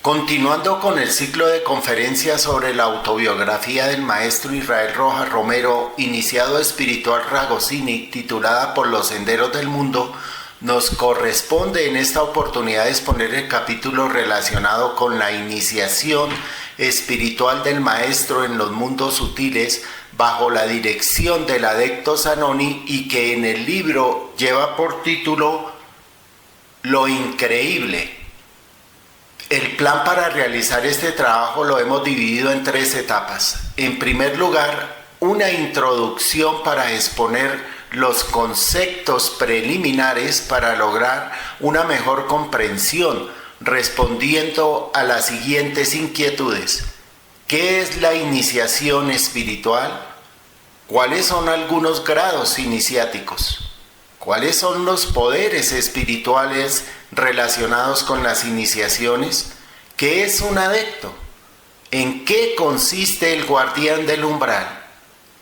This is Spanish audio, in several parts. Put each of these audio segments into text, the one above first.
Continuando con el ciclo de conferencias sobre la autobiografía del maestro Israel Rojas Romero, iniciado Espiritual Ragosini, titulada Por los senderos del mundo, nos corresponde en esta oportunidad exponer el capítulo relacionado con la iniciación espiritual del maestro en los mundos sutiles bajo la dirección del adepto Zanoni, y que en el libro lleva por título Lo Increíble. El plan para realizar este trabajo lo hemos dividido en 3 etapas. En primer lugar, una introducción para exponer los conceptos preliminares para lograr una mejor comprensión, respondiendo a las siguientes inquietudes. ¿Qué es la iniciación espiritual? ¿Cuáles son algunos grados iniciáticos? ¿Cuáles son los poderes espirituales relacionados con las iniciaciones? ¿Qué es un adepto? ¿En qué consiste el guardián del umbral?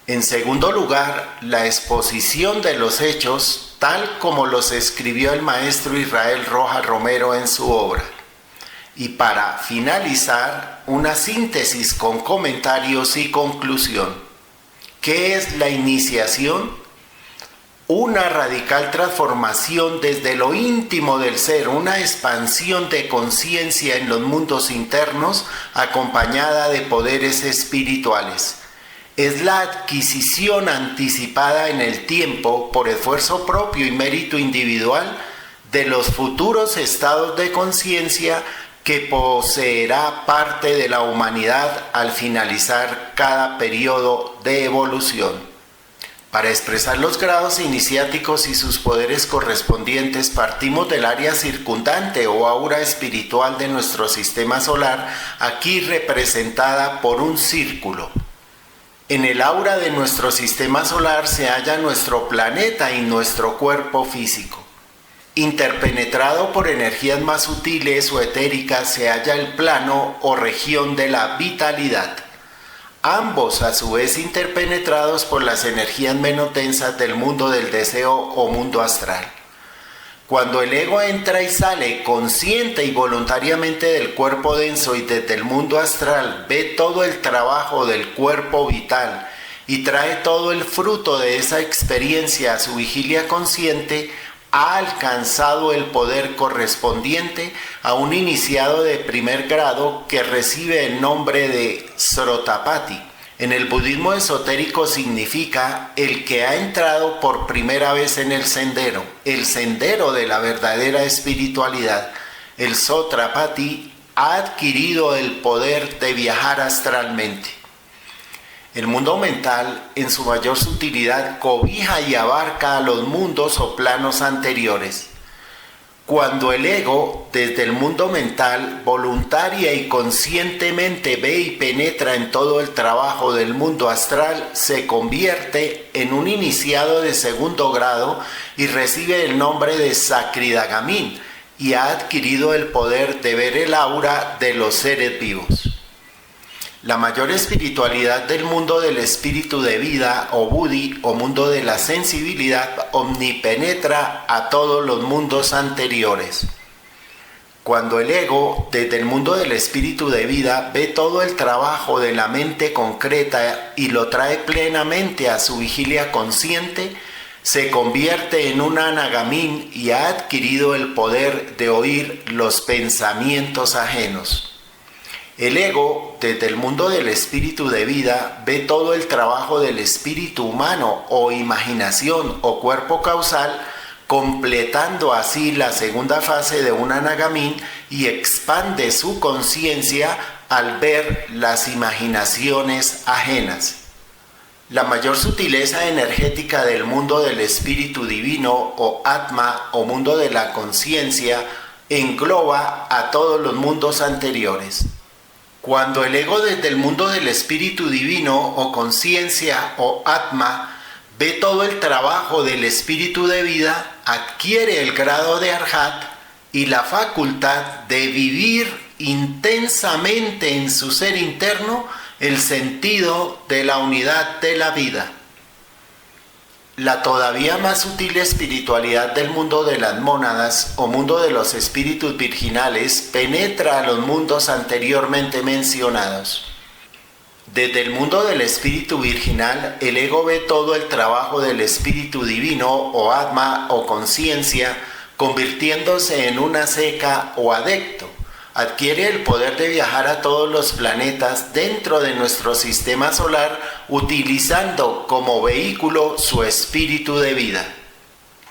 En segundo lugar, la exposición de los hechos tal como los escribió el maestro Israel Rojas Romero en su obra. Y para finalizar, una síntesis con comentarios y conclusión. ¿Qué es la iniciación? Una radical transformación desde lo íntimo del ser, una expansión de conciencia en los mundos internos acompañada de poderes espirituales. Es la adquisición anticipada en el tiempo por esfuerzo propio y mérito individual de los futuros estados de conciencia que poseerá parte de la humanidad al finalizar cada periodo de evolución. Para expresar los grados iniciáticos y sus poderes correspondientes, partimos del área circundante o aura espiritual de nuestro sistema solar, aquí representada por un círculo. En el aura de nuestro sistema solar se halla nuestro planeta y nuestro cuerpo físico. Interpenetrado por energías más sutiles o etéricas se halla el plano o región de la vitalidad. Ambos a su vez interpenetrados por las energías menos densas del mundo del deseo o mundo astral. Cuando el ego entra y sale consciente y voluntariamente del cuerpo denso y desde el mundo astral ve todo el trabajo del cuerpo vital y trae todo el fruto de esa experiencia a su vigilia consciente, ha alcanzado el poder correspondiente a un iniciado de primer grado que recibe el nombre de Srotapati. En el budismo esotérico significa el que ha entrado por primera vez en el sendero de la verdadera espiritualidad. El Srotapati ha adquirido el poder de viajar astralmente. El mundo mental, en su mayor sutilidad, cobija y abarca a los mundos o planos anteriores. Cuando el ego, desde el mundo mental, voluntaria y conscientemente ve y penetra en todo el trabajo del mundo astral, se convierte en un iniciado de segundo grado y recibe el nombre de Sakridagamin, y ha adquirido el poder de ver el aura de los seres vivos. La mayor espiritualidad del mundo del espíritu de vida o Buddhi o mundo de la sensibilidad omnipenetra a todos los mundos anteriores. Cuando el ego, desde el mundo del espíritu de vida, ve todo el trabajo de la mente concreta y lo trae plenamente a su vigilia consciente, se convierte en un Anagamin y ha adquirido el poder de oír los pensamientos ajenos. El ego, desde el mundo del espíritu de vida, ve todo el trabajo del espíritu humano o imaginación o cuerpo causal, completando así la segunda fase de un Anagamin y expande su conciencia al ver las imaginaciones ajenas. La mayor sutileza energética del mundo del espíritu divino o Atma o mundo de la conciencia engloba a todos los mundos anteriores. Cuando el ego desde el mundo del espíritu divino o conciencia o Atma ve todo el trabajo del espíritu de vida, adquiere el grado de Arhat y la facultad de vivir intensamente en su ser interno el sentido de la unidad de la vida. La todavía más sutil espiritualidad del mundo de las mónadas o mundo de los espíritus virginales penetra a los mundos anteriormente mencionados. Desde el mundo del espíritu virginal, el ego ve todo el trabajo del espíritu divino o atma o conciencia convirtiéndose en una seca o adecto. Adquiere el poder de viajar a todos los planetas dentro de nuestro sistema solar utilizando como vehículo su espíritu de vida.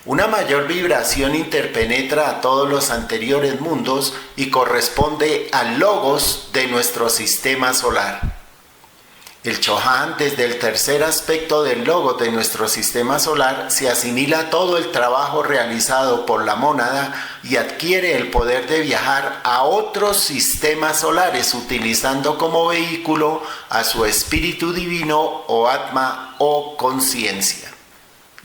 Una mayor vibración interpenetra a todos los anteriores mundos y corresponde al logos de nuestro sistema solar. El Chohan, desde el tercer aspecto del logos de nuestro sistema solar, se asimila todo el trabajo realizado por la mónada y adquiere el poder de viajar a otros sistemas solares utilizando como vehículo a su espíritu divino o atma o conciencia.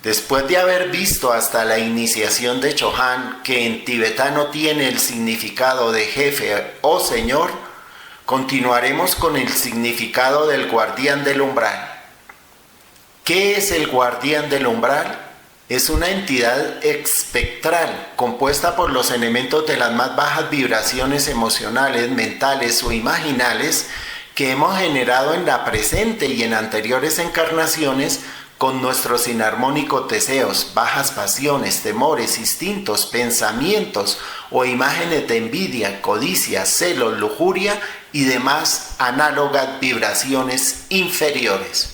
Después de haber visto hasta la iniciación de Chohan, que en tibetano tiene el significado de jefe o señor, continuaremos con el significado del guardián del umbral. ¿Qué es el guardián del umbral? Es una entidad espectral compuesta por los elementos de las más bajas vibraciones emocionales, mentales o imaginales que hemos generado en la presente y en anteriores encarnaciones con nuestros inarmónicos deseos, bajas pasiones, temores, instintos, pensamientos o imágenes de envidia, codicia, celos, lujuria y demás análogas vibraciones inferiores.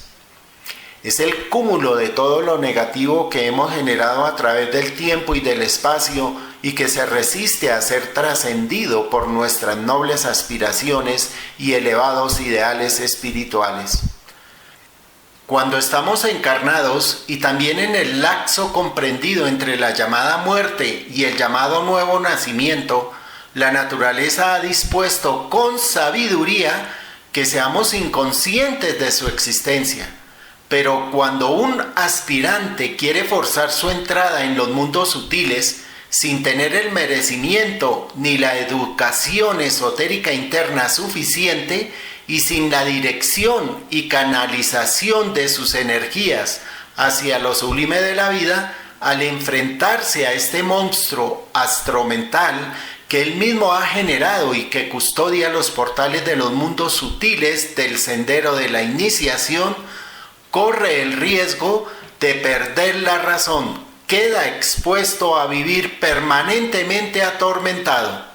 Es el cúmulo de todo lo negativo que hemos generado a través del tiempo y del espacio y que se resiste a ser trascendido por nuestras nobles aspiraciones y elevados ideales espirituales. Cuando estamos encarnados y también en el lapso comprendido entre la llamada muerte y el llamado nuevo nacimiento, la naturaleza ha dispuesto con sabiduría que seamos inconscientes de su existencia. Pero cuando un aspirante quiere forzar su entrada en los mundos sutiles, sin tener el merecimiento ni la educación esotérica interna suficiente, y sin la dirección y canalización de sus energías hacia lo sublime de la vida, al enfrentarse a este monstruo astromental que él mismo ha generado y que custodia los portales de los mundos sutiles del sendero de la iniciación, corre el riesgo de perder la razón, queda expuesto a vivir permanentemente atormentado.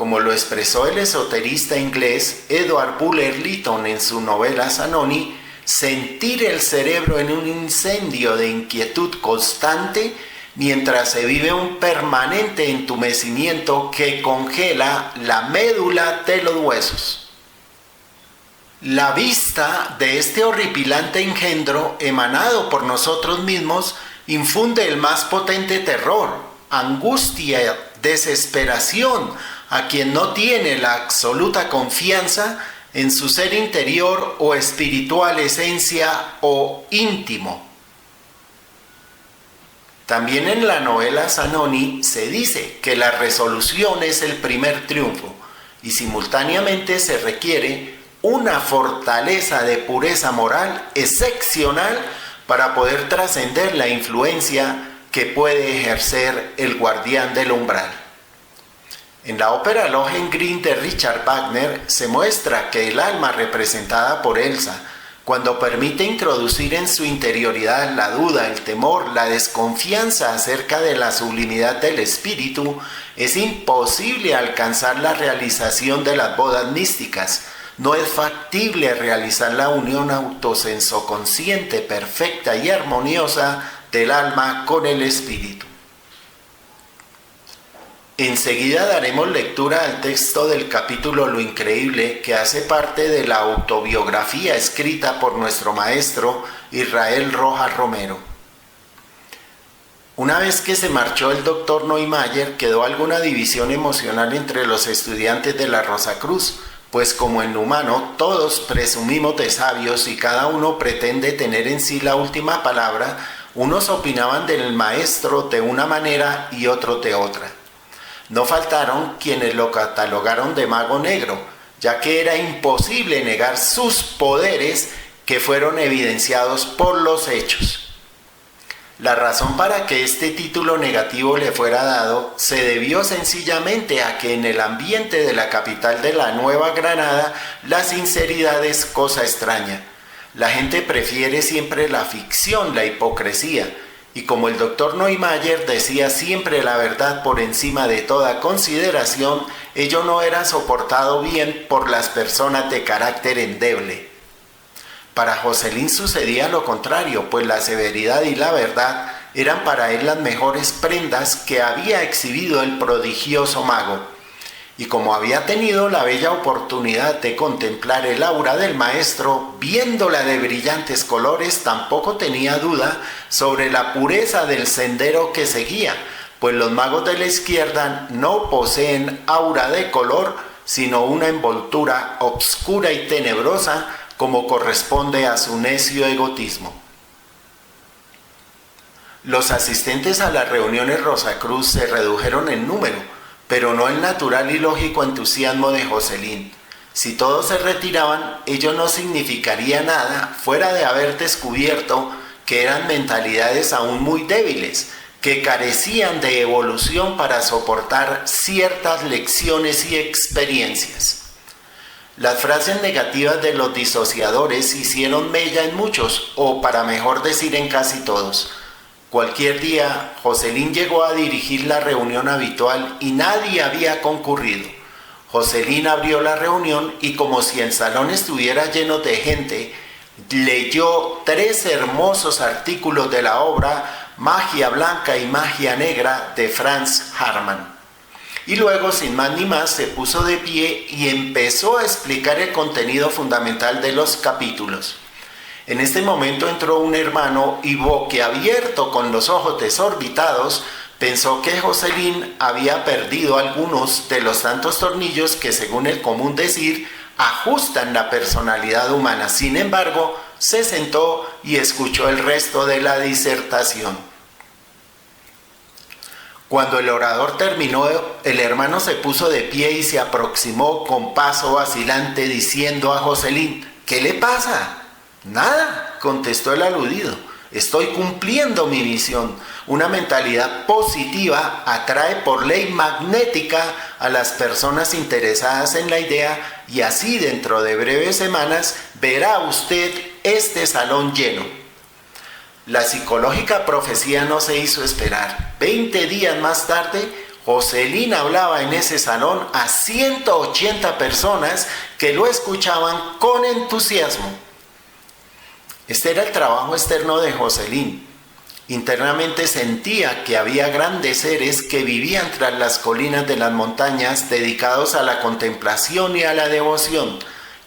Como lo expresó el esoterista inglés Edward Bulwer Lytton en su novela Zanoni, sentir el cerebro en un incendio de inquietud constante mientras se vive un permanente entumecimiento que congela la médula de los huesos. La vista de este horripilante engendro emanado por nosotros mismos infunde el más potente terror, angustia, desesperación a quien no tiene la absoluta confianza en su ser interior o espiritual esencia o íntimo. También en la novela Zanoni se dice que la resolución es el primer triunfo y simultáneamente se requiere una fortaleza de pureza moral excepcional para poder trascender la influencia que puede ejercer el guardián del umbral. En la ópera Lohengrin de Richard Wagner se muestra que el alma representada por Elsa, cuando permite introducir en su interioridad la duda, el temor, la desconfianza acerca de la sublimidad del espíritu, es imposible alcanzar la realización de las bodas místicas. No es factible realizar la unión autosensoconsciente perfecta y armoniosa del alma con el espíritu. Enseguida daremos lectura al texto del capítulo Lo Increíble, que hace parte de la autobiografía escrita por nuestro maestro Israel Rojas Romero. Una vez que se marchó el doctor Neumayer, quedó alguna división emocional entre los estudiantes de la Rosacruz, pues como en lo humano todos presumimos de sabios y cada uno pretende tener en sí la última palabra, unos opinaban del maestro de una manera y otros de otra. No faltaron quienes lo catalogaron de mago negro, ya que era imposible negar sus poderes que fueron evidenciados por los hechos. La razón para que este título negativo le fuera dado se debió sencillamente a que en el ambiente de la capital de la Nueva Granada la sinceridad es cosa extraña. La gente prefiere siempre la ficción, la hipocresía, y como el doctor Neumayer decía siempre la verdad por encima de toda consideración, ello no era soportado bien por las personas de carácter endeble. Para Jocelyn sucedía lo contrario, pues la severidad y la verdad eran para él las mejores prendas que había exhibido el prodigioso mago. Y como había tenido la bella oportunidad de contemplar el aura del maestro, viéndola de brillantes colores, tampoco tenía duda sobre la pureza del sendero que seguía, pues los magos de la izquierda no poseen aura de color, sino una envoltura obscura y tenebrosa, como corresponde a su necio egotismo. Los asistentes a las reuniones Rosacruz se redujeron en número, pero no el natural y lógico entusiasmo de Jocelyn. Si todos se retiraban, ello no significaría nada fuera de haber descubierto que eran mentalidades aún muy débiles, que carecían de evolución para soportar ciertas lecciones y experiencias. Las frases negativas de los disociadores hicieron mella en muchos, o para mejor decir en casi todos. Cualquier día, Jocelyn llegó a dirigir la reunión habitual y nadie había concurrido. Jocelyn abrió la reunión y como si el salón estuviera lleno de gente, leyó 3 hermosos artículos de la obra Magia Blanca y Magia Negra de Franz Hartmann. Y luego, sin más ni más, se puso de pie y empezó a explicar el contenido fundamental de los capítulos. En este momento entró un hermano y boquiabierto, con los ojos desorbitados, pensó que Jocelyn había perdido algunos de los tantos tornillos que, según el común decir, ajustan la personalidad humana. Sin embargo, se sentó y escuchó el resto de la disertación. Cuando el orador terminó, el hermano se puso de pie y se aproximó con paso vacilante diciendo a Jocelyn: ¿Qué le pasa? Nada, contestó el aludido. Estoy cumpliendo mi misión. Una mentalidad positiva atrae por ley magnética a las personas interesadas en la idea y así dentro de breves semanas verá usted este salón lleno. La psicológica profecía no se hizo esperar. 20 días más tarde, Jocelyn hablaba en ese salón a 180 personas que lo escuchaban con entusiasmo. Este era el trabajo externo de Jocelyn. Internamente sentía que había grandes seres que vivían tras las colinas de las montañas dedicados a la contemplación y a la devoción,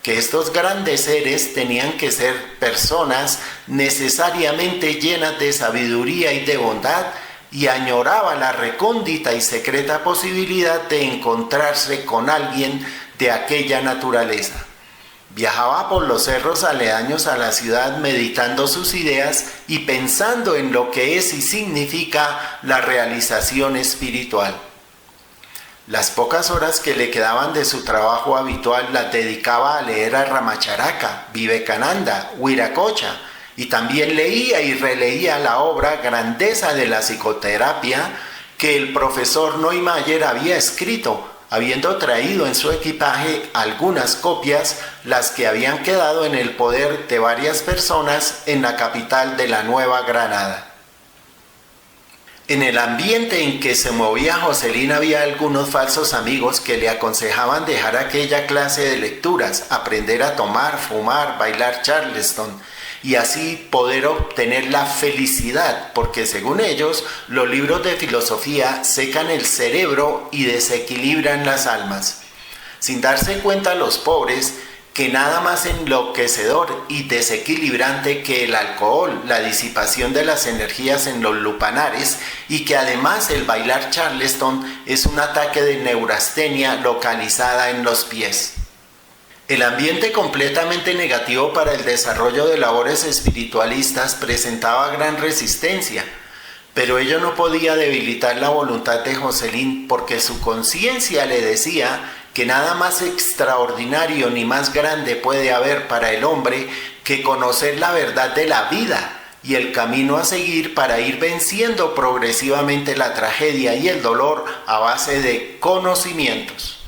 que estos grandes seres tenían que ser personas necesariamente llenas de sabiduría y de bondad, y añoraba la recóndita y secreta posibilidad de encontrarse con alguien de aquella naturaleza. Viajaba por los cerros aledaños a la ciudad meditando sus ideas y pensando en lo que es y significa la realización espiritual. Las pocas horas que le quedaban de su trabajo habitual las dedicaba a leer a Ramacharaka, Vivekananda, Viracocha, y también leía y releía la obra Grandeza de la Psicoterapia que el profesor Neumayer había escrito, habiendo traído en su equipaje algunas copias, las que habían quedado en el poder de varias personas en la capital de la Nueva Granada. En el ambiente en que se movía Jocelyn había algunos falsos amigos que le aconsejaban dejar aquella clase de lecturas, aprender a tomar, fumar, bailar charleston y así poder obtener la felicidad, porque según ellos, los libros de filosofía secan el cerebro y desequilibran las almas. Sin darse cuenta los pobres que nada más enloquecedor y desequilibrante que el alcohol, la disipación de las energías en los lupanares, y que además el bailar charleston es un ataque de neurastenia localizada en los pies. El ambiente completamente negativo para el desarrollo de labores espiritualistas presentaba gran resistencia, Pero ello no podía debilitar la voluntad de Jocelyn, porque su conciencia le decía que nada más extraordinario ni más grande puede haber para el hombre que conocer la verdad de la vida y el camino a seguir para ir venciendo progresivamente la tragedia y el dolor a base de conocimientos.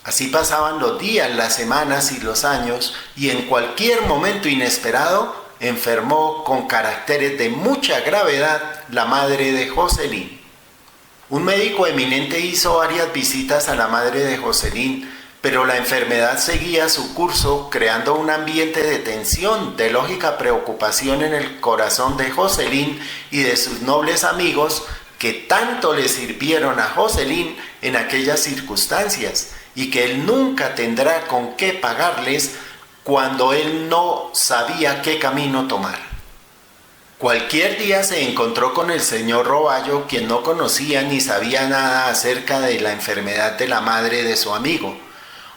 Así pasaban los días, las semanas y los años, y en cualquier momento inesperado enfermó con caracteres de mucha gravedad la madre de Jocelyn. Un médico eminente hizo varias visitas a la madre de Jocelyn, pero la enfermedad seguía su curso, creando un ambiente de tensión, de lógica preocupación en el corazón de Jocelyn y de sus nobles amigos que tanto le sirvieron a Jocelyn en aquellas circunstancias y que él nunca tendrá con qué pagarles cuando él no sabía qué camino tomar. Cualquier día se encontró con el señor Roballo, quien no conocía ni sabía nada acerca de la enfermedad de la madre de su amigo.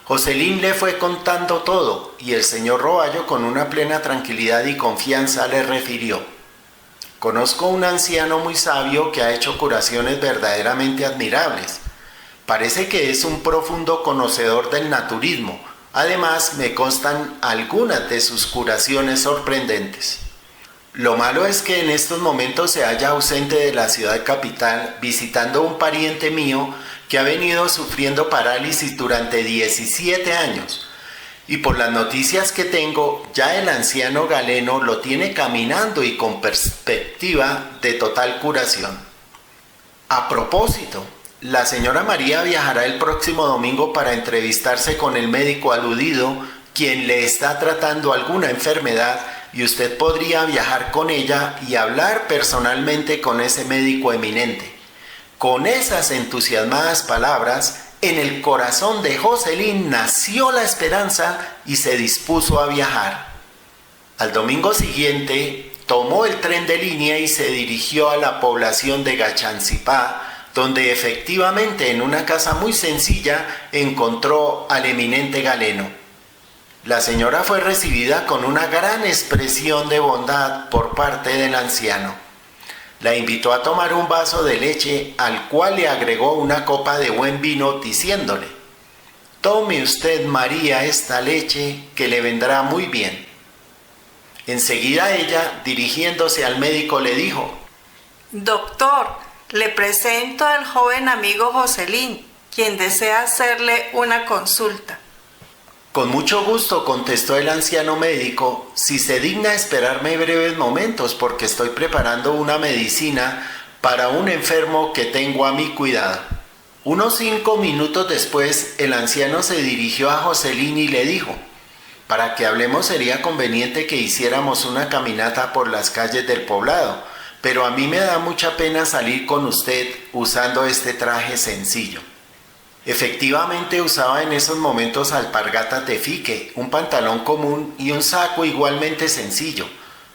Jocelyn le fue contando todo y el señor Roballo, con una plena tranquilidad y confianza, le refirió: conozco un anciano muy sabio que ha hecho curaciones verdaderamente admirables. Parece que es un profundo conocedor del naturismo. Además, me constan algunas de sus curaciones sorprendentes. Lo malo es que en estos momentos se halla ausente de la ciudad capital, visitando a un pariente mío que ha venido sufriendo parálisis durante 17 años. Y por las noticias que tengo, ya el anciano Galeno lo tiene caminando y con perspectiva de total curación. A propósito, la señora María viajará el próximo domingo para entrevistarse con el médico aludido, quien le está tratando alguna enfermedad, y usted podría viajar con ella y hablar personalmente con ese médico eminente. Con esas entusiasmadas palabras, en el corazón de Jocelyn nació la esperanza y se dispuso a viajar. Al domingo siguiente, tomó el tren de línea y se dirigió a la población de Gachancipá, donde efectivamente en una casa muy sencilla encontró al eminente Galeno. La señora fue recibida con una gran expresión de bondad por parte del anciano. La invitó a tomar un vaso de leche, al cual le agregó una copa de buen vino, diciéndole: tome usted, María, esta leche, que le vendrá muy bien. Enseguida ella, dirigiéndose al médico, le dijo: doctor, le presento al joven amigo Jocelyn, quien desea hacerle una consulta. Con mucho gusto, contestó el anciano médico, si se digna esperarme breves momentos, porque estoy preparando una medicina para un enfermo que tengo a mi cuidado. Unos 5 minutos después, el anciano se dirigió a Jocelyn y le dijo: para que hablemos sería conveniente que hiciéramos una caminata por las calles del poblado, pero a mí me da mucha pena salir con usted usando este traje sencillo. Efectivamente usaba en esos momentos alpargatas de fique, un pantalón común y un saco igualmente sencillo.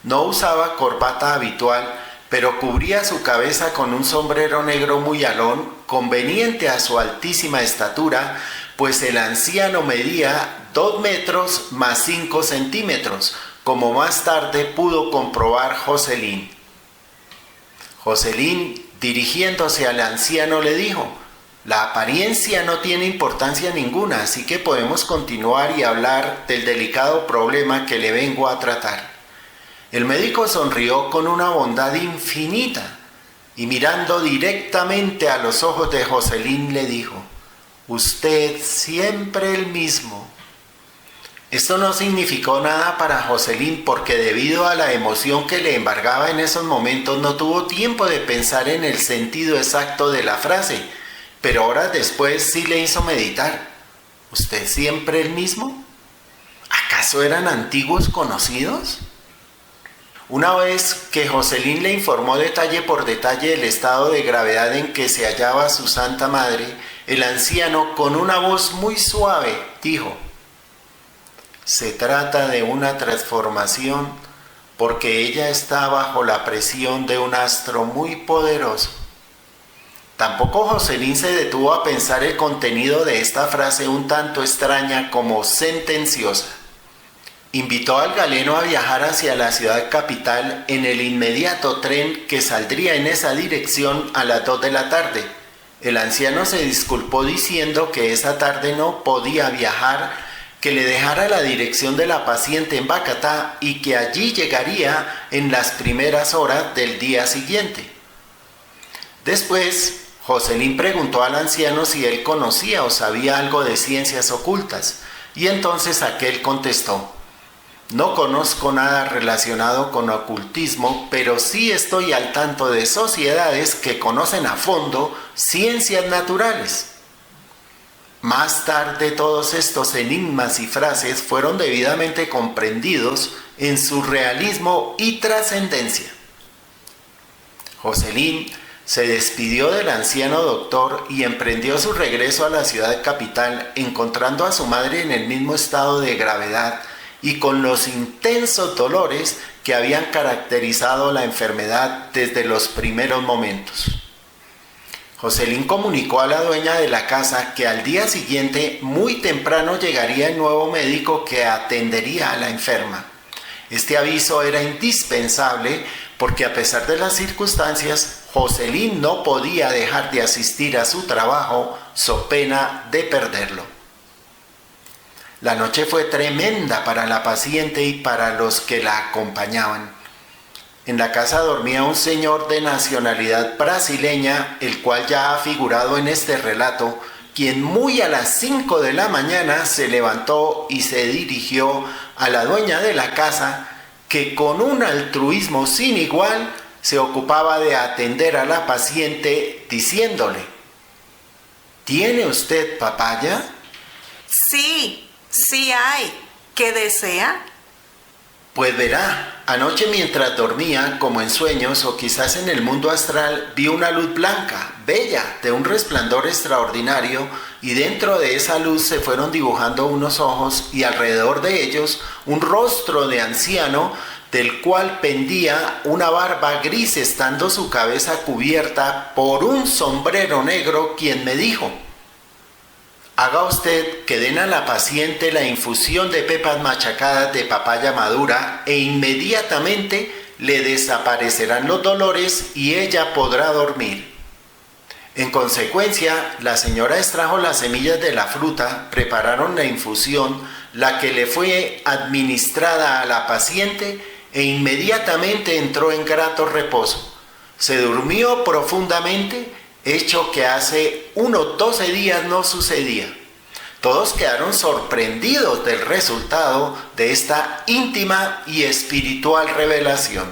No usaba corbata habitual, pero cubría su cabeza con un sombrero negro muy alón, conveniente a su altísima estatura, pues el anciano medía 2 metros más 5 centímetros, como más tarde pudo comprobar Jocelyn. Jocelyn, dirigiéndose al anciano, le dijo: la apariencia no tiene importancia ninguna, así que podemos continuar y hablar del delicado problema que le vengo a tratar. El médico sonrió con una bondad infinita y, mirando directamente a los ojos de Jocelyn, le dijo: usted siempre el mismo. Esto no significó nada para Jocelyn, porque debido a la emoción que le embargaba en esos momentos no tuvo tiempo de pensar en el sentido exacto de la frase, pero horas después sí le hizo meditar. ¿Usted siempre el mismo? ¿Acaso eran antiguos conocidos? Una vez que Jocelyn le informó detalle por detalle el estado de gravedad en que se hallaba su santa madre, el anciano, con una voz muy suave, dijo: se trata de una transformación, porque ella está bajo la presión de un astro muy poderoso. Tampoco Jocelyn se detuvo a pensar el contenido de esta frase un tanto extraña como sentenciosa. Invitó al galeno a viajar hacia la ciudad capital en el inmediato tren que saldría en esa dirección a las 2 de la tarde. El anciano se disculpó diciendo que esa tarde no podía viajar, que le dejara la dirección de la paciente en Bacatá y que allí llegaría en las primeras horas del día siguiente. Después, Jocelyn preguntó al anciano si él conocía o sabía algo de ciencias ocultas, y entonces aquel contestó: no conozco nada relacionado con ocultismo, pero sí estoy al tanto de sociedades que conocen a fondo ciencias naturales. Más tarde todos estos enigmas y frases fueron debidamente comprendidos en su realismo y trascendencia. Jocelyn se despidió del anciano doctor y emprendió su regreso a la ciudad capital, encontrando a su madre en el mismo estado de gravedad y con los intensos dolores que habían caracterizado la enfermedad desde los primeros momentos. Jocelyn comunicó a la dueña de la casa que al día siguiente muy temprano llegaría el nuevo médico que atendería a la enferma. Este aviso era indispensable porque a pesar de las circunstancias, Jocelyn no podía dejar de asistir a su trabajo so pena de perderlo. La noche fue tremenda para la paciente y para los que la acompañaban. En la casa dormía un señor de nacionalidad brasileña, el cual ya ha figurado en este relato, quien muy a las 5 de la mañana se levantó y se dirigió a la dueña de la casa, que con un altruismo sin igual se ocupaba de atender a la paciente diciéndole: ¿tiene usted papaya? Sí, sí hay. ¿Qué desea? Pues verá, anoche mientras dormía, como en sueños o quizás en el mundo astral, vi una luz blanca, bella, de un resplandor extraordinario, y dentro de esa luz se fueron dibujando unos ojos y alrededor de ellos un rostro de anciano, del cual pendía una barba gris, estando su cabeza cubierta por un sombrero negro, quien me dijo: haga usted que den a la paciente la infusión de pepas machacadas de papaya madura e inmediatamente le desaparecerán los dolores y ella podrá dormir. En consecuencia, la señora extrajo las semillas de la fruta, prepararon la infusión, la que le fue administrada a la paciente, e inmediatamente entró en grato reposo. Se durmió profundamente, hecho que hace unos 12 días no sucedía. Todos quedaron sorprendidos del resultado de esta íntima y espiritual revelación.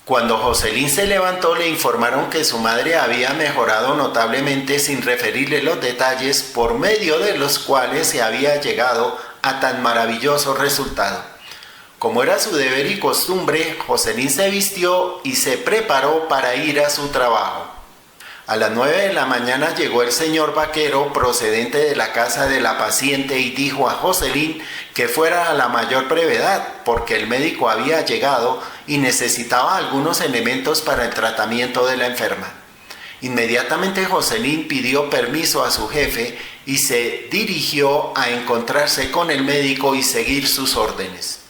Cuando Jocelyn se levantó, le informaron que su madre había mejorado notablemente, sin referirle los detalles por medio de los cuales se había llegado a tan maravilloso resultado. Como era su deber y costumbre, Jocelyn se vistió y se preparó para ir a su trabajo. A las 9 de la mañana llegó el señor Vaquero, procedente de la casa de la paciente, y dijo a Jocelyn que fuera a la mayor brevedad, porque el médico había llegado y necesitaba algunos elementos para el tratamiento de la enferma. Inmediatamente Jocelyn pidió permiso a su jefe y se dirigió a encontrarse con el médico y seguir sus órdenes.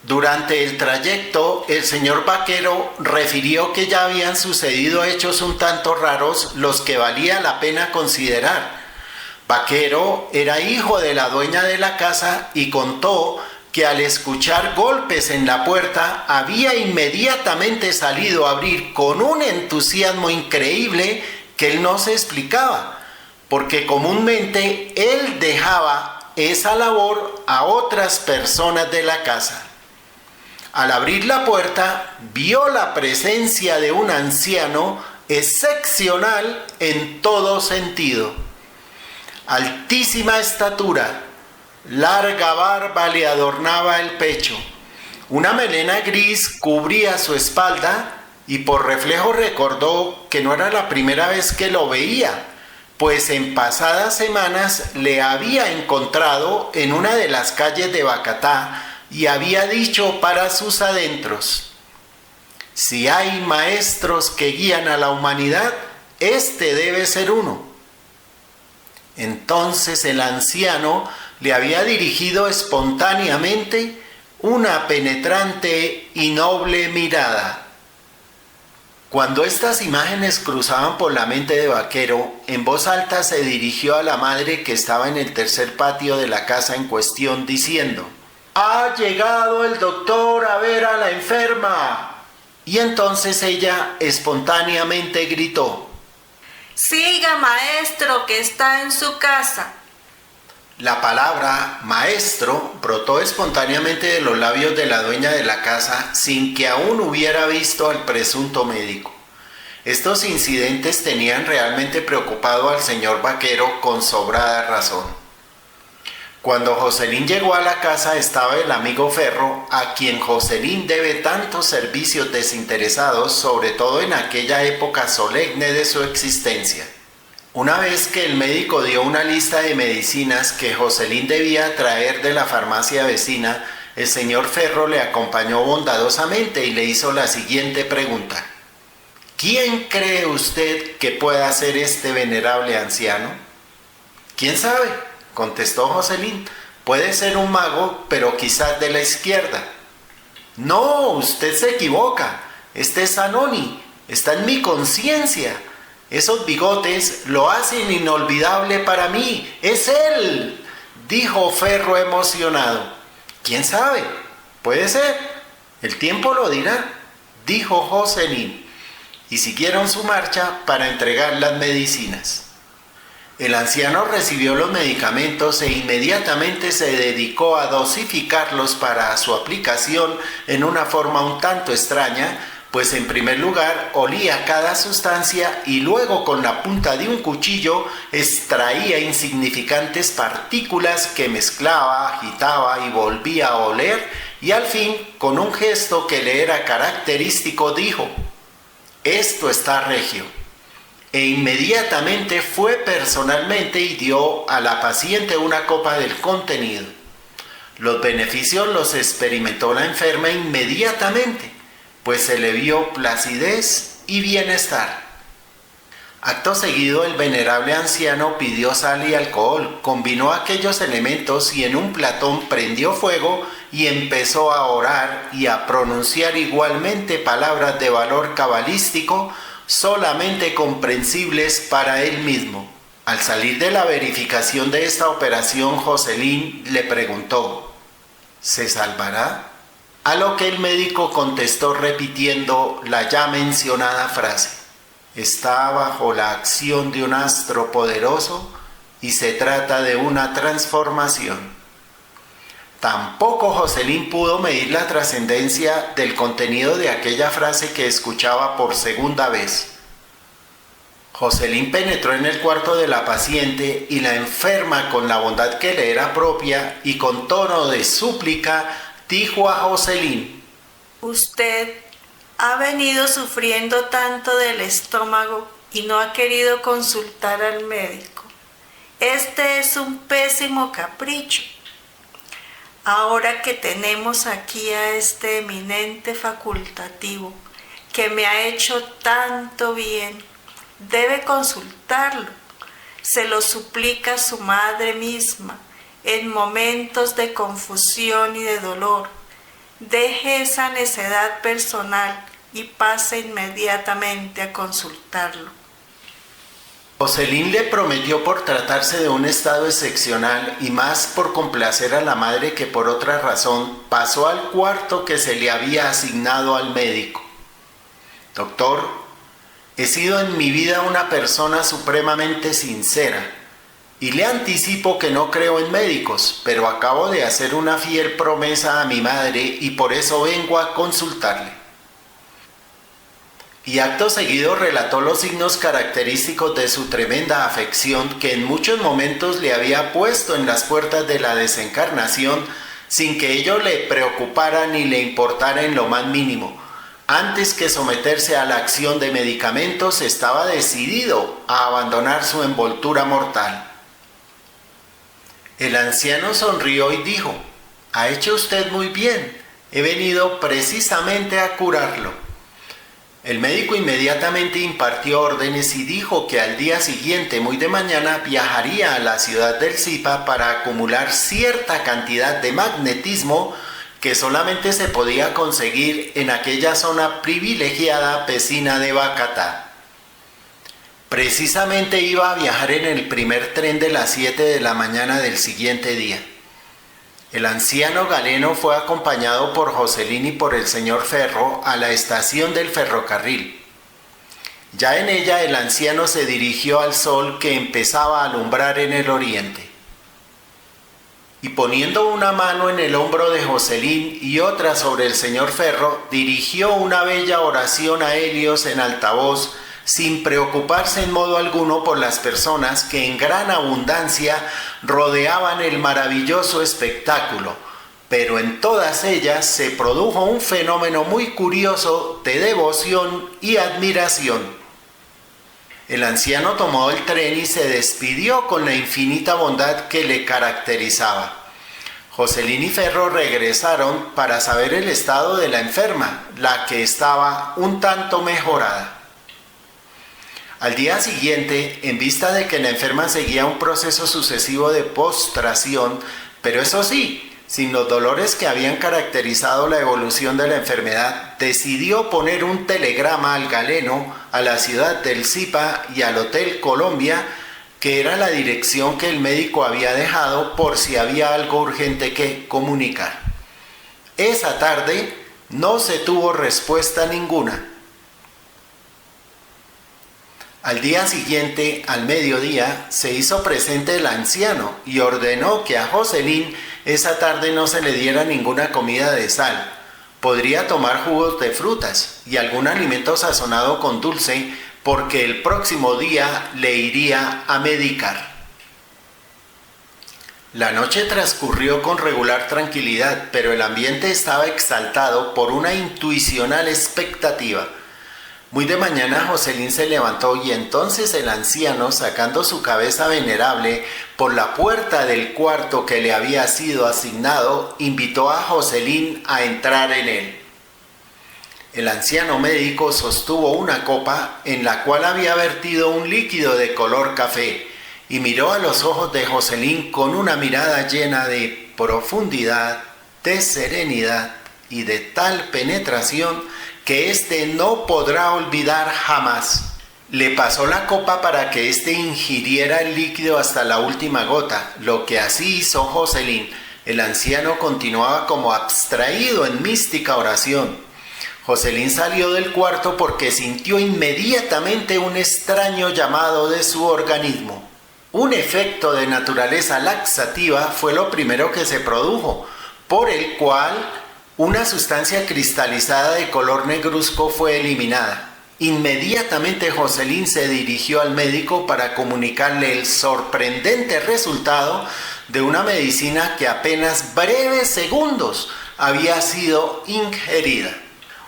Durante el trayecto, el señor Vaquero refirió que ya habían sucedido hechos un tanto raros, los que valía la pena considerar. Vaquero era hijo de la dueña de la casa y contó que al escuchar golpes en la puerta había inmediatamente salido a abrir con un entusiasmo increíble que él no se explicaba, porque comúnmente él dejaba esa labor a otras personas de la casa. Al abrir la puerta, vio la presencia de un anciano excepcional en todo sentido. Altísima estatura, larga barba le adornaba el pecho, una melena gris cubría su espalda y por reflejo recordó que no era la primera vez que lo veía, pues en pasadas semanas le había encontrado en una de las calles de Bacatá y había dicho para sus adentros: si hay maestros que guían a la humanidad, este debe ser uno. Entonces el anciano le había dirigido espontáneamente una penetrante y noble mirada. Cuando estas imágenes cruzaban por la mente de Vaquero, en voz alta se dirigió a la madre que estaba en el tercer patio de la casa en cuestión, diciendo: «¡Ha llegado el doctor a ver a la enferma!». Y entonces ella espontáneamente gritó: «Siga, maestro, que está en su casa». La palabra maestro brotó espontáneamente de los labios de la dueña de la casa sin que aún hubiera visto al presunto médico. Estos incidentes tenían realmente preocupado al señor Vaquero con sobrada razón. Cuando Joselín llegó a la casa estaba el amigo Ferro, a quien Joselín debe tantos servicios desinteresados, sobre todo en aquella época solemne de su existencia. Una vez que el médico dio una lista de medicinas que Joselín debía traer de la farmacia vecina, el señor Ferro le acompañó bondadosamente y le hizo la siguiente pregunta: ¿quién cree usted que pueda ser este venerable anciano? ¿Quién sabe?, contestó Joselín. Puede ser un mago, pero quizás de la izquierda. No, usted se equivoca. Este es Zanoni, está en mi conciencia. Esos bigotes lo hacen inolvidable para mí. ¡Es él!, dijo Ferro emocionado. ¿Quién sabe? Puede ser. El tiempo lo dirá, dijo Joselín. Y siguieron su marcha para entregar las medicinas. El anciano recibió los medicamentos e inmediatamente se dedicó a dosificarlos para su aplicación en una forma un tanto extraña, pues en primer lugar olía cada sustancia y luego con la punta de un cuchillo extraía insignificantes partículas que mezclaba, agitaba y volvía a oler, y al fin, con un gesto que le era característico, dijo: «Esto está regio». E inmediatamente fue personalmente y dio a la paciente una copa del contenido. Los beneficios los experimentó la enferma inmediatamente, pues se le vio placidez y bienestar. Acto seguido, el venerable anciano pidió sal y alcohol, combinó aquellos elementos y en un platón prendió fuego y empezó a orar y a pronunciar igualmente palabras de valor cabalístico, solamente comprensibles para él mismo. Al salir de la verificación de esta operación, Joselín le preguntó: ¿se salvará? A lo que el médico contestó repitiendo la ya mencionada frase: está bajo la acción de un astro poderoso y se trata de una transformación. Tampoco Joselín pudo medir la trascendencia del contenido de aquella frase que escuchaba por segunda vez. Joselín penetró en el cuarto de la paciente y la enferma, con la bondad que le era propia y con tono de súplica, dijo a Joselín: «Usted ha venido sufriendo tanto del estómago y no ha querido consultar al médico. Este es un pésimo capricho. Ahora que tenemos aquí a este eminente facultativo que me ha hecho tanto bien, debe consultarlo. Se lo suplica su madre misma en momentos de confusión y de dolor. Deje esa necedad personal y pase inmediatamente a consultarlo». Joselín le prometió, por tratarse de un estado excepcional y más por complacer a la madre que por otra razón, pasó al cuarto que se le había asignado al médico. «Doctor, he sido en mi vida una persona supremamente sincera y le anticipo que no creo en médicos, pero acabo de hacer una fiel promesa a mi madre y por eso vengo a consultarle». Y acto seguido relató los signos característicos de su tremenda afección, que en muchos momentos le había puesto en las puertas de la desencarnación sin que ello le preocupara ni le importara en lo más mínimo. Antes que someterse a la acción de medicamentos, estaba decidido a abandonar su envoltura mortal. El anciano sonrió y dijo: «Ha hecho usted muy bien, he venido precisamente a curarlo». El médico inmediatamente impartió órdenes y dijo que al día siguiente, muy de mañana, viajaría a la ciudad del Zipa para acumular cierta cantidad de magnetismo que solamente se podía conseguir en aquella zona privilegiada vecina de Bacatá. Precisamente iba a viajar en el primer tren de las 7 de la mañana del siguiente día. El anciano galeno fue acompañado por Joselín y por el señor Ferro a la estación del ferrocarril. Ya en ella el anciano se dirigió al sol que empezaba a alumbrar en el oriente. Y poniendo una mano en el hombro de Joselín y otra sobre el señor Ferro, dirigió una bella oración a Helios en altavoz, sin preocuparse en modo alguno por las personas que en gran abundancia rodeaban el maravilloso espectáculo, pero en todas ellas se produjo un fenómeno muy curioso de devoción y admiración. El anciano tomó el tren y se despidió con la infinita bondad que le caracterizaba. Joselín y Ferro regresaron para saber el estado de la enferma, la que estaba un tanto mejorada. Al día siguiente, en vista de que la enferma seguía un proceso sucesivo de postración, pero eso sí, sin los dolores que habían caracterizado la evolución de la enfermedad, decidió poner un telegrama al galeno, a la ciudad del Zipa y al Hotel Colombia, que era la dirección que el médico había dejado por si había algo urgente que comunicar. Esa tarde no se tuvo respuesta ninguna. Al día siguiente, al mediodía, se hizo presente el anciano y ordenó que a Joselín esa tarde no se le diera ninguna comida de sal. Podría tomar jugos de frutas y algún alimento sazonado con dulce, porque el próximo día le iría a medicar. La noche transcurrió con regular tranquilidad, pero el ambiente estaba exaltado por una intuicional expectativa. Muy de mañana Joselín se levantó y entonces el anciano, sacando su cabeza venerable por la puerta del cuarto que le había sido asignado, invitó a Joselín a entrar en él. El anciano médico sostuvo una copa en la cual había vertido un líquido de color café y miró a los ojos de Joselín con una mirada llena de profundidad, de serenidad y de tal penetración que éste no podrá olvidar jamás. Le pasó la copa para que éste ingiriera el líquido hasta la última gota, lo que así hizo Joselín. El anciano continuaba como abstraído en mística oración. Joselín salió del cuarto porque sintió inmediatamente un extraño llamado de su organismo. Un efecto de naturaleza laxativa fue lo primero que se produjo, por el cual una sustancia cristalizada de color negruzco fue eliminada. Inmediatamente Joselín se dirigió al médico para comunicarle el sorprendente resultado de una medicina que apenas breves segundos había sido ingerida.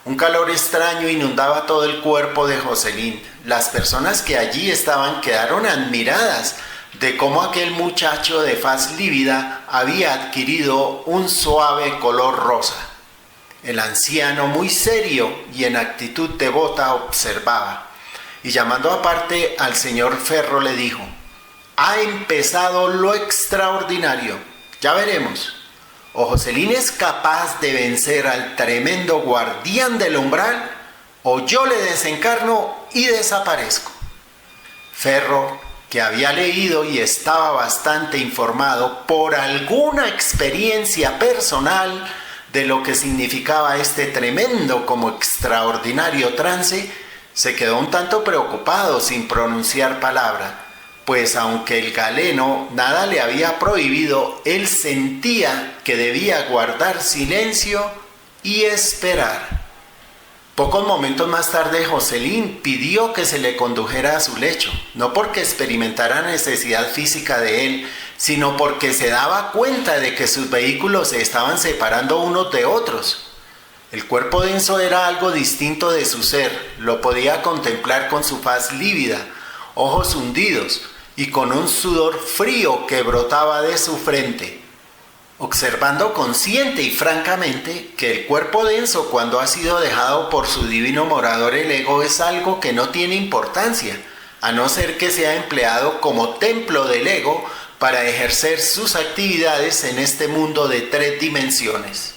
Un calor extraño inundaba todo el cuerpo de Joselín. Las personas que allí estaban quedaron admiradas de cómo aquel muchacho de faz lívida había adquirido un suave color rosa. El anciano, muy serio y en actitud devota, observaba, y llamando aparte al señor Ferro le dijo: «Ha empezado lo extraordinario, ya veremos. O Joselín es capaz de vencer al tremendo guardián del umbral, o yo le desencarno y desaparezco». Ferro, que había leído y estaba bastante informado por alguna experiencia personal de lo que significaba este tremendo como extraordinario trance, se quedó un tanto preocupado sin pronunciar palabra, pues aunque el galeno nada le había prohibido, él sentía que debía guardar silencio y esperar. Pocos momentos más tarde Joselín pidió que se le condujera a su lecho, no porque experimentara necesidad física de él, sino porque se daba cuenta de que sus vehículos se estaban separando unos de otros. El cuerpo denso era algo distinto de su ser, lo podía contemplar con su faz lívida, ojos hundidos y con un sudor frío que brotaba de su frente. observando consciente y francamente que el cuerpo denso, cuando ha sido dejado por su divino morador el ego, es algo que no tiene importancia, a no ser que sea empleado como templo del ego para ejercer sus actividades en este mundo de 3 dimensiones.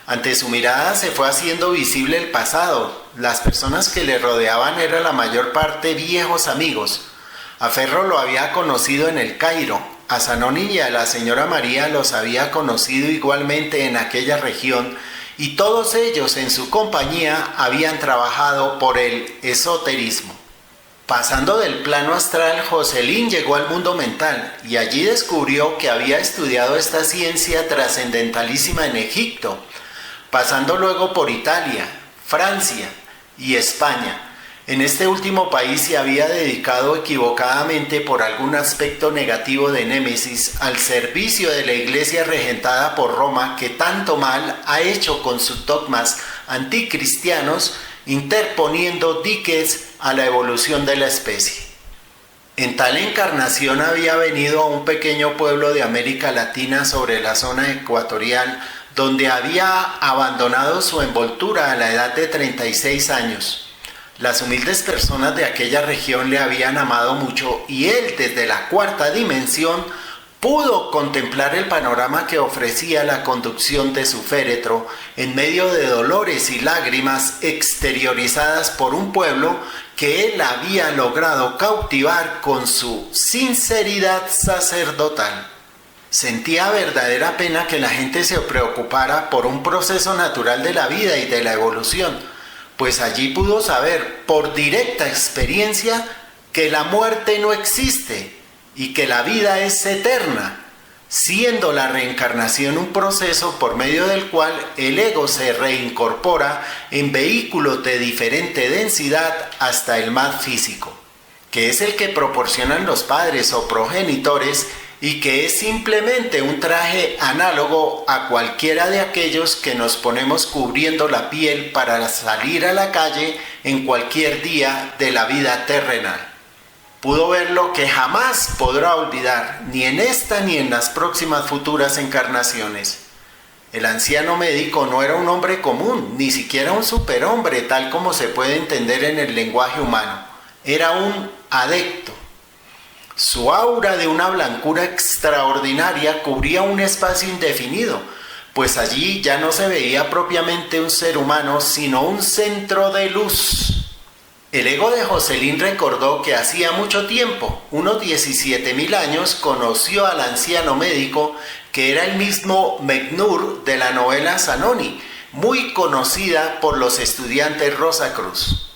Ante su mirada se fue haciendo visible el pasado. Las personas que le rodeaban eran la mayor parte viejos amigos. A Ferro lo había conocido en el Cairo. A Zanoni y a la señora María los había conocido igualmente en aquella región, y todos ellos en su compañía habían trabajado por el esoterismo. Pasando del plano astral, Jocelyn llegó al mundo mental y allí descubrió que había estudiado esta ciencia trascendentalísima en Egipto, pasando luego por Italia, Francia y España. En este último país se había dedicado equivocadamente por algún aspecto negativo de Némesis al servicio de la iglesia regentada por Roma, que tanto mal ha hecho con sus dogmas anticristianos, interponiendo diques a la evolución de la especie. En tal encarnación había venido a un pequeño pueblo de América Latina sobre la zona ecuatorial, donde había abandonado su envoltura a la edad de 36 años. Las humildes personas de aquella región le habían amado mucho y él, desde la 4ª dimensión, pudo contemplar el panorama que ofrecía la conducción de su féretro en medio de dolores y lágrimas exteriorizadas por un pueblo que él había logrado cautivar con su sinceridad sacerdotal. Sentía verdadera pena que la gente se preocupara por un proceso natural de la vida y de la evolución, pues allí pudo saber por directa experiencia que la muerte no existe y que la vida es eterna, siendo la reencarnación un proceso por medio del cual el ego se reincorpora en vehículos de diferente densidad hasta el más físico, que es el que proporcionan los padres o progenitores y que es simplemente un traje análogo a cualquiera de aquellos que nos ponemos cubriendo la piel para salir a la calle en cualquier día de la vida terrenal. Pudo ver lo que jamás podrá olvidar, ni en esta ni en las próximas futuras encarnaciones. El anciano médico no era un hombre común, ni siquiera un superhombre tal como se puede entender en el lenguaje humano. Era un adepto. Su aura de una blancura extraordinaria cubría un espacio indefinido, pues allí ya no se veía propiamente un ser humano, sino un centro de luz. El ego de Jocelyn recordó que hacía mucho tiempo, unos 17.000 años, conoció al anciano médico que era el mismo Mecnur de la novela Zanoni, muy conocida por los estudiantes Rosacruz.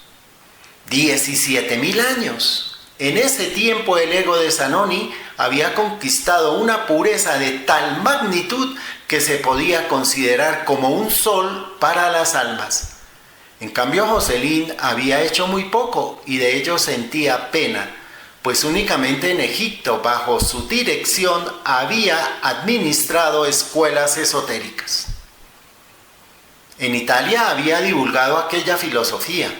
17.000 años. En ese tiempo el ego de Zanoni había conquistado una pureza de tal magnitud que se podía considerar como un sol para las almas. En cambio, Jocelyn había hecho muy poco y de ello sentía pena, pues únicamente en Egipto, bajo su dirección, había administrado escuelas esotéricas. En Italia había divulgado aquella filosofía.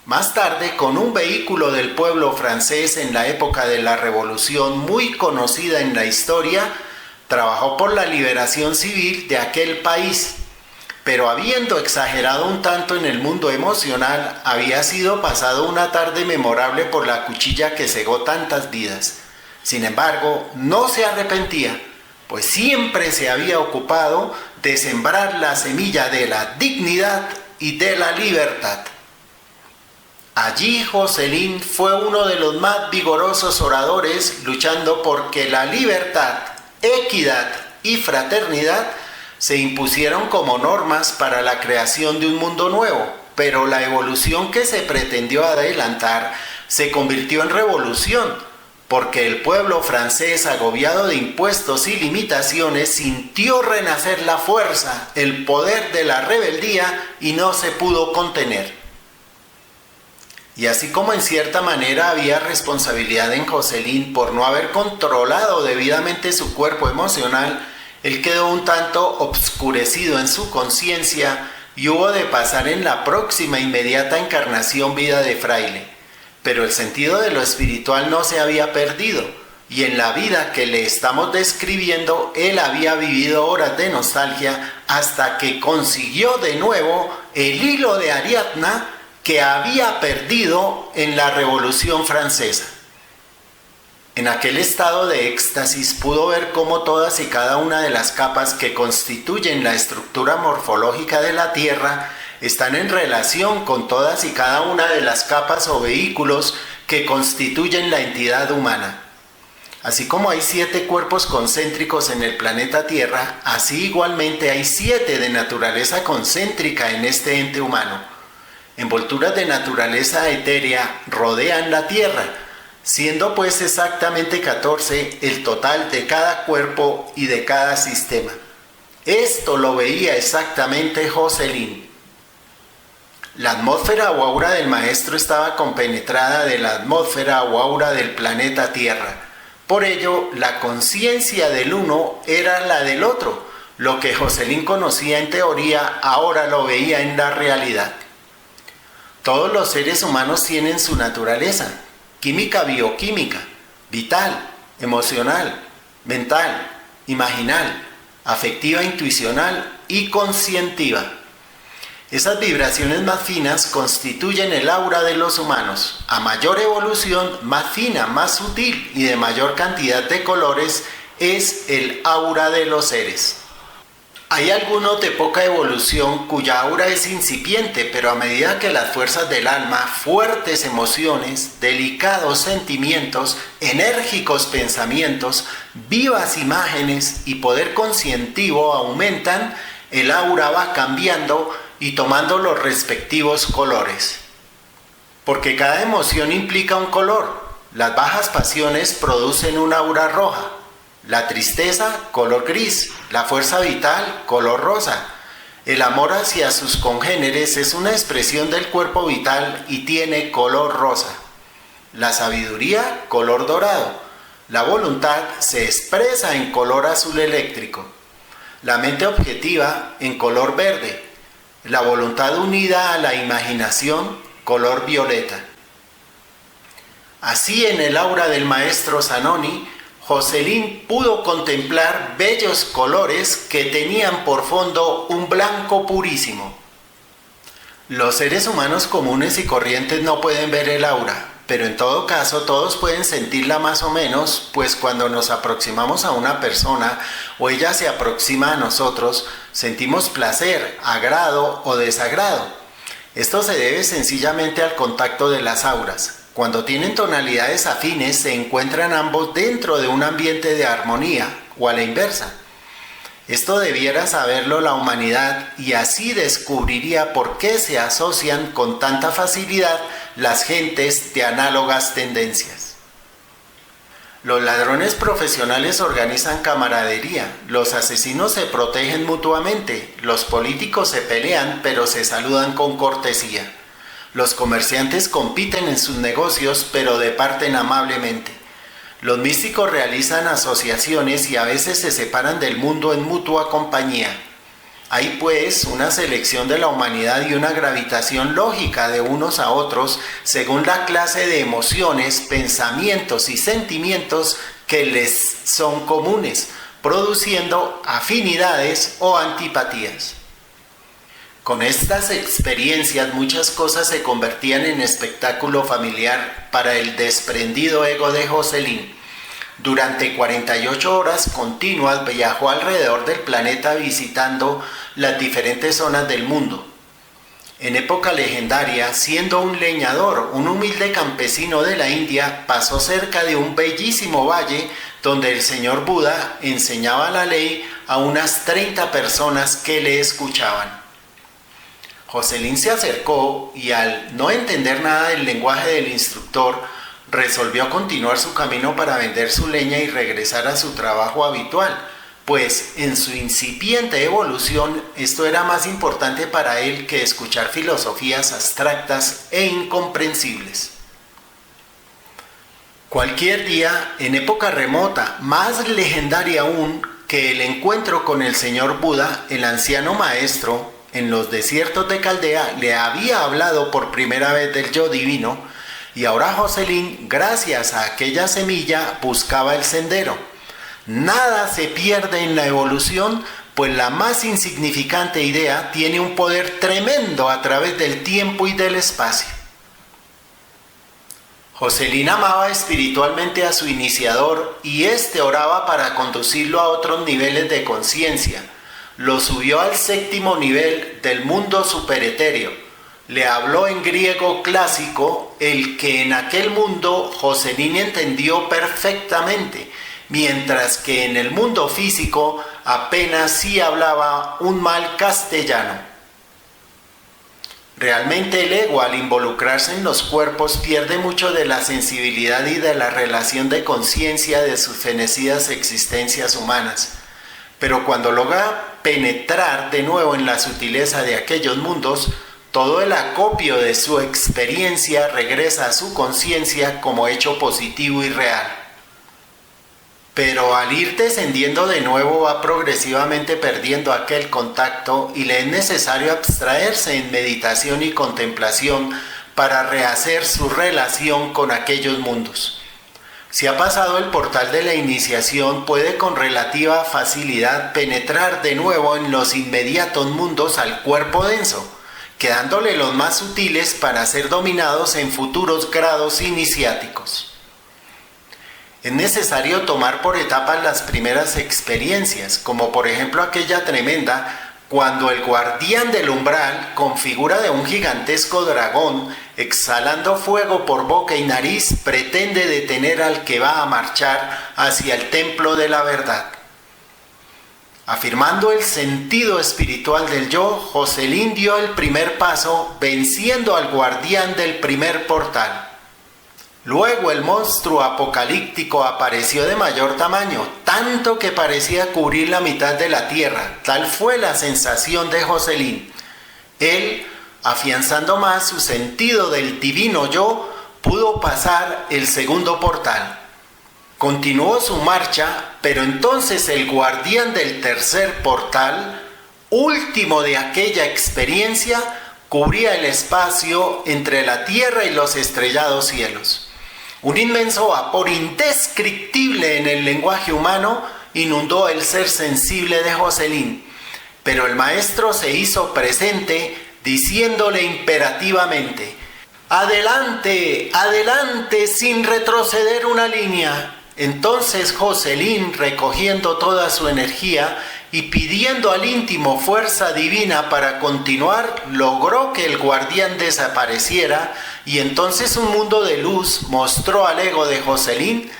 Más tarde, con un vehículo del pueblo francés en la época de la Revolución, muy conocida en la historia, trabajó por la liberación civil de aquel país, pero habiendo exagerado un tanto en el mundo emocional, había sido pasado una tarde memorable por la cuchilla que cegó tantas vidas. Sin embargo, no se arrepentía, pues siempre se había ocupado de sembrar la semilla de la dignidad y de la libertad. Allí Jocelyn fue uno de los más vigorosos oradores, luchando porque la libertad, equidad y fraternidad se impusieron como normas para la creación de un mundo nuevo, pero la evolución que se pretendió adelantar se convirtió en revolución, porque el pueblo francés, agobiado de impuestos y limitaciones, sintió renacer la fuerza, el poder de la rebeldía y no se pudo contener. Y así como en cierta manera había responsabilidad en Jocelyn por no haber controlado debidamente su cuerpo emocional, él quedó un tanto obscurecido en su conciencia y hubo de pasar en la próxima inmediata encarnación vida de fraile. Pero el sentido de lo espiritual no se había perdido, y en la vida que le estamos describiendo, él había vivido horas de nostalgia hasta que consiguió de nuevo el hilo de Ariadna que había perdido en la Revolución Francesa. En aquel estado de éxtasis pudo ver cómo todas y cada una de las capas que constituyen la estructura morfológica de la Tierra están en relación con todas y cada una de las capas o vehículos que constituyen la entidad humana. Así como hay 7 cuerpos concéntricos en el planeta Tierra, así igualmente hay 7 de naturaleza concéntrica en este ente humano. Envolturas de naturaleza etérea rodean la Tierra, siendo pues exactamente 14 el total de cada cuerpo y de cada sistema. Esto lo veía exactamente Jocelyn. La atmósfera o aura del maestro estaba compenetrada de la atmósfera o aura del planeta Tierra. Por ello, la conciencia del uno era la del otro. Lo que Jocelyn conocía en teoría, ahora lo veía en la realidad. Todos los seres humanos tienen su naturaleza, química bioquímica, vital, emocional, mental, imaginal, afectiva intuicional y conscientiva. Esas vibraciones más finas constituyen el aura de los humanos. A mayor evolución, más fina, más sutil y de mayor cantidad de colores es el aura de los seres. Hay algunos de poca evolución cuya aura es incipiente, pero a medida que las fuerzas del alma, fuertes emociones, delicados sentimientos, enérgicos pensamientos, vivas imágenes y poder conscientivo aumentan, el aura va cambiando y tomando los respectivos colores. Porque cada emoción implica un color. Las bajas pasiones producen un aura roja. La tristeza, color gris. La fuerza vital, color rosa. El amor hacia sus congéneres es una expresión del cuerpo vital y tiene color rosa. La sabiduría, color dorado. La voluntad se expresa en color azul eléctrico. La mente objetiva en color verde. La voluntad unida a la imaginación, color violeta. Así en el aura del maestro Zanoni, Jocelyn pudo contemplar bellos colores que tenían por fondo un blanco purísimo. Los seres humanos comunes y corrientes no pueden ver el aura, pero en todo caso todos pueden sentirla más o menos, pues cuando nos aproximamos a una persona o ella se aproxima a nosotros, sentimos placer, agrado o desagrado. Esto se debe sencillamente al contacto de las auras. Cuando tienen tonalidades afines se encuentran ambos dentro de un ambiente de armonía o a la inversa. Esto debiera saberlo la humanidad y así descubriría por qué se asocian con tanta facilidad las gentes de análogas tendencias. Los ladrones profesionales organizan camaradería, los asesinos se protegen mutuamente, los políticos se pelean pero se saludan con cortesía. Los comerciantes compiten en sus negocios pero departen amablemente. Los místicos realizan asociaciones y a veces se separan del mundo en mutua compañía. Hay pues una selección de la humanidad y una gravitación lógica de unos a otros según la clase de emociones, pensamientos y sentimientos que les son comunes, produciendo afinidades o antipatías. Con estas experiencias muchas cosas se convertían en espectáculo familiar para el desprendido ego de Jocelyn. Durante 48 horas continuas viajó alrededor del planeta visitando las diferentes zonas del mundo. En época legendaria, siendo un leñador, un humilde campesino de la India, pasó cerca de un bellísimo valle donde el señor Buda enseñaba la ley a unas 30 personas que le escuchaban. Jocelyn se acercó y al no entender nada del lenguaje del instructor, resolvió continuar su camino para vender su leña y regresar a su trabajo habitual, pues en su incipiente evolución esto era más importante para él que escuchar filosofías abstractas e incomprensibles. Cualquier día, en época remota, más legendaria aún que el encuentro con el señor Buda, el anciano maestro, en los desiertos de Caldea le había hablado por primera vez del yo divino, y ahora Jocelyn, gracias a aquella semilla, buscaba el sendero. Nada se pierde en la evolución, pues la más insignificante idea tiene un poder tremendo a través del tiempo y del espacio. Jocelyn amaba espiritualmente a su iniciador y éste oraba para conducirlo a otros niveles de conciencia. Lo subió al 7º nivel del mundo superetéreo. Le habló en griego clásico, el que en aquel mundo Jocelyn entendió perfectamente, mientras que en el mundo físico apenas sí hablaba un mal castellano. Realmente el ego, al involucrarse en los cuerpos, pierde mucho de la sensibilidad y de la relación de conciencia de sus fenecidas existencias humanas. Pero cuando logra penetrar de nuevo en la sutileza de aquellos mundos, todo el acopio de su experiencia regresa a su conciencia como hecho positivo y real. Pero al ir descendiendo de nuevo va progresivamente perdiendo aquel contacto y le es necesario abstraerse en meditación y contemplación para rehacer su relación con aquellos mundos. Si ha pasado el portal de la iniciación, puede con relativa facilidad penetrar de nuevo en los inmediatos mundos al cuerpo denso, quedándole los más sutiles para ser dominados en futuros grados iniciáticos. Es necesario tomar por etapas las primeras experiencias, como por ejemplo aquella tremenda cuando el guardián del umbral, con figura de un gigantesco dragón, exhalando fuego por boca y nariz, pretende detener al que va a marchar hacia el templo de la verdad. Afirmando el sentido espiritual del yo, Jocelyn dio el primer paso, venciendo al guardián del primer portal. Luego el monstruo apocalíptico apareció de mayor tamaño, tanto que parecía cubrir la mitad de la tierra. Tal fue la sensación de Jocelyn. Él, afianzando más su sentido del divino yo, pudo pasar el segundo portal. Continuó su marcha, pero entonces el guardián del tercer portal, último de aquella experiencia, cubría el espacio entre la tierra y los estrellados cielos. Un inmenso vapor indescriptible en el lenguaje humano inundó el ser sensible de Jocelyn, pero el maestro se hizo presente diciéndole imperativamente: «Adelante, adelante, sin retroceder una línea». Entonces Jocelyn, recogiendo toda su energía y pidiendo al íntimo fuerza divina para continuar, logró que el guardián desapareciera, y entonces un mundo de luz mostró al ego de Jocelyn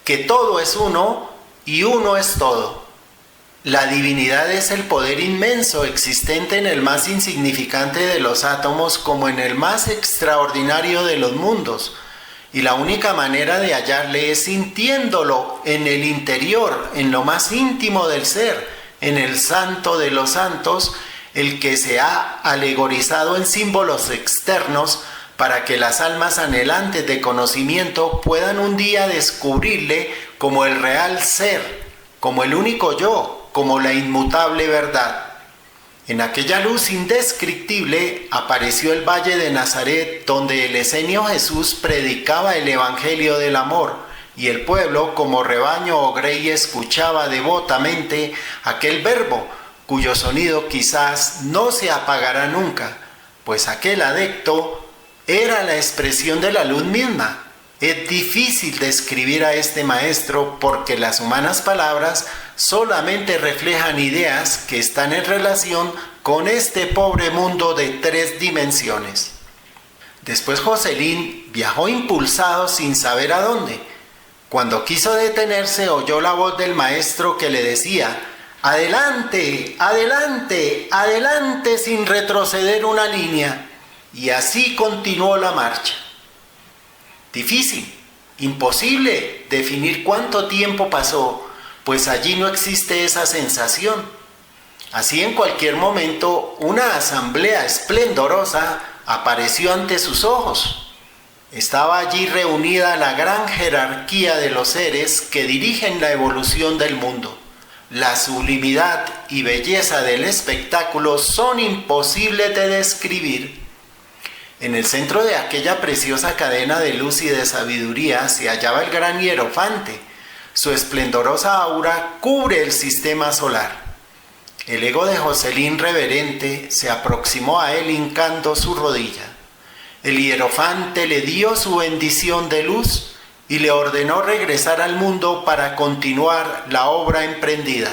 que todo es uno y uno es todo. La divinidad es el poder inmenso existente en el más insignificante de los átomos como en el más extraordinario de los mundos. Y la única manera de hallarle es sintiéndolo en el interior, en lo más íntimo del ser, en el santo de los santos, el que se ha alegorizado en símbolos externos para que las almas anhelantes de conocimiento puedan un día descubrirle como el real ser, como el único yo, como la inmutable verdad. En aquella luz indescriptible apareció el valle de Nazaret, donde el escenio Jesús predicaba el evangelio del amor, y el pueblo, como rebaño o grey, escuchaba devotamente aquel verbo, cuyo sonido quizás no se apagará nunca, pues aquel adepto era la expresión de la luz misma. Es difícil describir a este maestro porque las humanas palabras solamente reflejan ideas que están en relación con este pobre mundo de 3 dimensiones. Después Jocelyn viajó impulsado sin saber a dónde. Cuando quiso detenerse, oyó la voz del maestro que le decía: «Adelante, adelante, adelante sin retroceder una línea». Y así continuó la marcha. Difícil, imposible definir cuánto tiempo pasó, pues allí no existe esa sensación. Así en cualquier momento una asamblea esplendorosa apareció ante sus ojos. Estaba allí reunida la gran jerarquía de los seres que dirigen la evolución del mundo. La sublimidad y belleza del espectáculo son imposibles de describir. En el centro de aquella preciosa cadena de luz y de sabiduría se hallaba el gran hierofante. Su esplendorosa aura cubre el sistema solar. El ego de Jocelyn reverente se aproximó a él hincando su rodilla. El hierofante le dio su bendición de luz y le ordenó regresar al mundo para continuar la obra emprendida.